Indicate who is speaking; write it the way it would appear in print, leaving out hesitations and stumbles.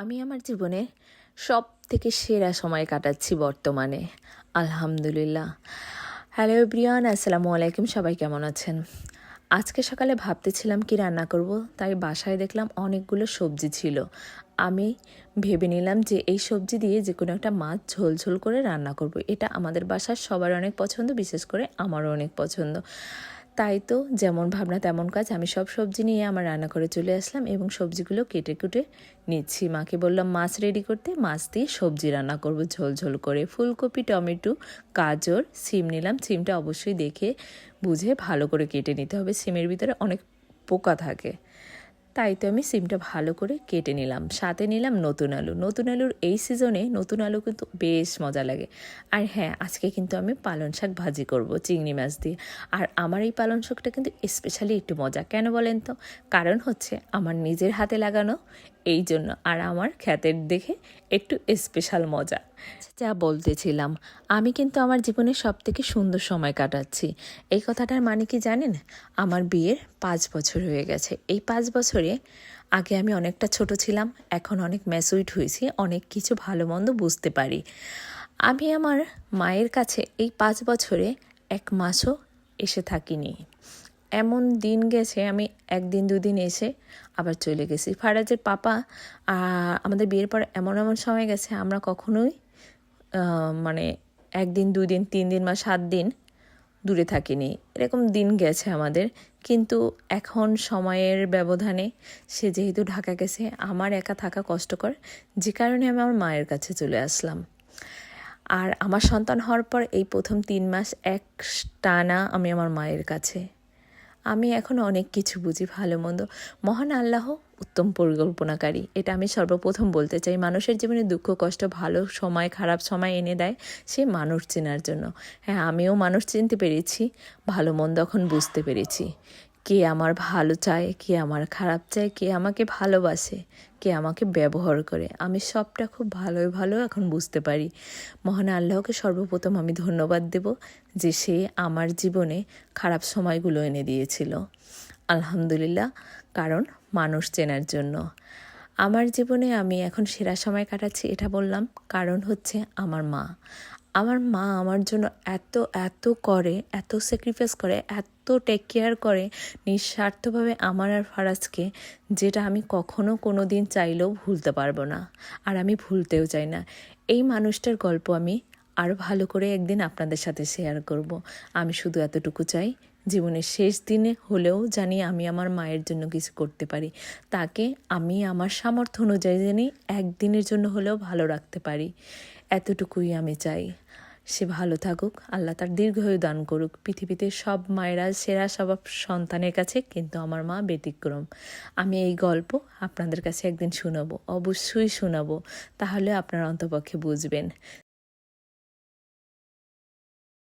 Speaker 1: আমি আমার জীবনে সবথেকে সেরা সময় কাটাচ্ছি বর্তমানে। আলহামদুলিল্লাহ। হ্যালো এভরিওয়ান, আসসালামু আলাইকুম। সবাই কেমন আছেন? আজকে সকালে ভাবতেছিলাম কি রান্না করব, তাই বাসায় দেখলাম অনেকগুলো সবজি ছিল। আমি ভেবে নিলাম যে এই সবজি দিয়ে যে কোনো একটা মাছ ঝোল ঝোল করে রান্না করব। এটা আমাদের বাসার সবার অনেক পছন্দ, বিশেষ করে আমারও অনেক পছন্দ। তাই তো যেমন ভাবনা তেমন কাজ, আমি সব সবজি নিয়ে আমার রান্না করে চলে আসলাম এবং সবজিগুলো কেটে কুটে নিচ্ছি। মাকে বললাম মাছ রেডি করতে, মাছ দিয়ে সবজি রান্না করব ঝোল ঝোল করে। ফুলকপি, টমেটো, গাজর, সিম নিলাম। সিমটা অবশ্যই দেখে বুঝে ভালো করে কেটে নিতে হবে, সিমের ভিতরে অনেক পোকা থাকে। তাই তো আমি সিমটা ভালো করে কেটে নিলাম। সাথে নিলাম নতুন আলু। নতুন আলুর এই সিজনে নতুন আলু কিন্তু বেশ মজা লাগে। আর হ্যাঁ, আজকে কিন্তু আমি পালং শাক ভাজি করব চিংড়ি মাছ দিয়ে। আর আমার এই পালং শাকটা কিন্তু স্পেশালি একটু মজা। কেন বলেন তো? কারণ হচ্ছে আমার নিজের হাতে লাগানো, এই জন্য। আর আমার খ্যাতের দেখে একটু স্পেশাল মজা। যা বলতেছিলাম, আমি কিন্তু আমার জীবনের সবথেকে সুন্দর সময় কাটাচ্ছি। এই কথাটার মানে কি জানেন? আমার বিয়ের 5 বছর হয়ে গেছে। এই 5 বছরে আগে আমি অনেকটা ছোট ছিলাম, এখন অনেক ম্যাচুইড হয়েছি, অনেক কিছু ভালো মন্দ বুঝতে পারি। আমি আমার মায়ের কাছে এই 5 বছরে 1 মাসও এসে থাকিনি। এমন দিন গেছে, আমি 1 দিন 2 দিন এসে আবার চলে গেছি। ফারাজের পাপা আমাদের বিয়ের পর এমন এমন সময় গেছে আমরা কখনোই মানে 1 দিন 2 দিন 3 দিন বা 7 দিন দূরে থাকিনি। এরকম দিন গেছে আমাদের। কিন্তু এখন সময়ের ব্যবধানে সে যেহেতু ঢাকা গেছে, আমার একা থাকা কষ্টকর, যে কারণে আমি আমার মায়ের কাছে চলে আসলাম। আর আমার সন্তান হওয়ার পর এই প্রথম 3 মাস একটানা আমি আমার মায়ের কাছে। আমি এখন অনেক কিছু বুঝি, ভালো মন্দ। মহান আল্লাহ উত্তম পরিকল্পনাকারী, এটা আমি সর্বপ্রথম বলতে চাই। মানুষের জীবনে দুঃখ কষ্ট, ভালো সময় খারাপ সময় এনে দেয় সে মানুষ চেনার জন্য। হ্যাঁ, আমিও মানুষ চিনতে পেরেছি, ভালো মন্দ এখন বুঝতে পেরেছি। কে আমার ভালো চায়, কে আমার খারাপ চায়, কে আমাকে ভালোবাসে, কে আমাকে ব্যবহার করে, আমি সবটা খুব ভালো এখন বুঝতে পারি। মহান আল্লাহকে সর্বপ্রথম আমি ধন্যবাদ দেব যে সে আমার জীবনে খারাপ সময়গুলো এনে দিয়েছিল। আলহামদুলিল্লাহ, কারণ মানুষ চেনার জন্য। আমার জীবনে আমি এখন সেরা সময় কাটাচ্ছি, এটা বললাম কারণ হচ্ছে আমার মা। আমার মা আমার জন্য এত এত করে, এত স্যাক্রিফাইস করে, এত টেক কেয়ার করে নিঃস্বার্থভাবে আমার আর ফারাজকে, যেটা আমি কখনো কোনো দিন চাইলেও ভুলতে পারবো না। আর আমি ভুলতেও চাই না। এই মানুষটার গল্প আমি আরও ভালো করে একদিন আপনাদের সাথে শেয়ার করব। আমি শুধু এতটুকু চাই, জীবনের শেষ দিনে হলেও জানি আমি আমার মায়ের জন্য কিছু করতে পারি। তাকে আমি আমার সামর্থ্য অনুযায়ী জানি একদিনের জন্য হলেও ভালো রাখতে পারি। এতটুকুই আমি চাই। সে ভালো থাকুক, আল্লাহ তার দীর্ঘায়ু দান করুক। পৃথিবীতে সব মায়েরা সেরা সব সন্তানের কাছে, কিন্তু আমার মা ব্যতিক্রম। আমি এই গল্প আপনাদের কাছে একদিন শোনাবো, অবশ্যই শোনাবো। তাহলে আপনারা অন্তপক্ষে বুঝবেন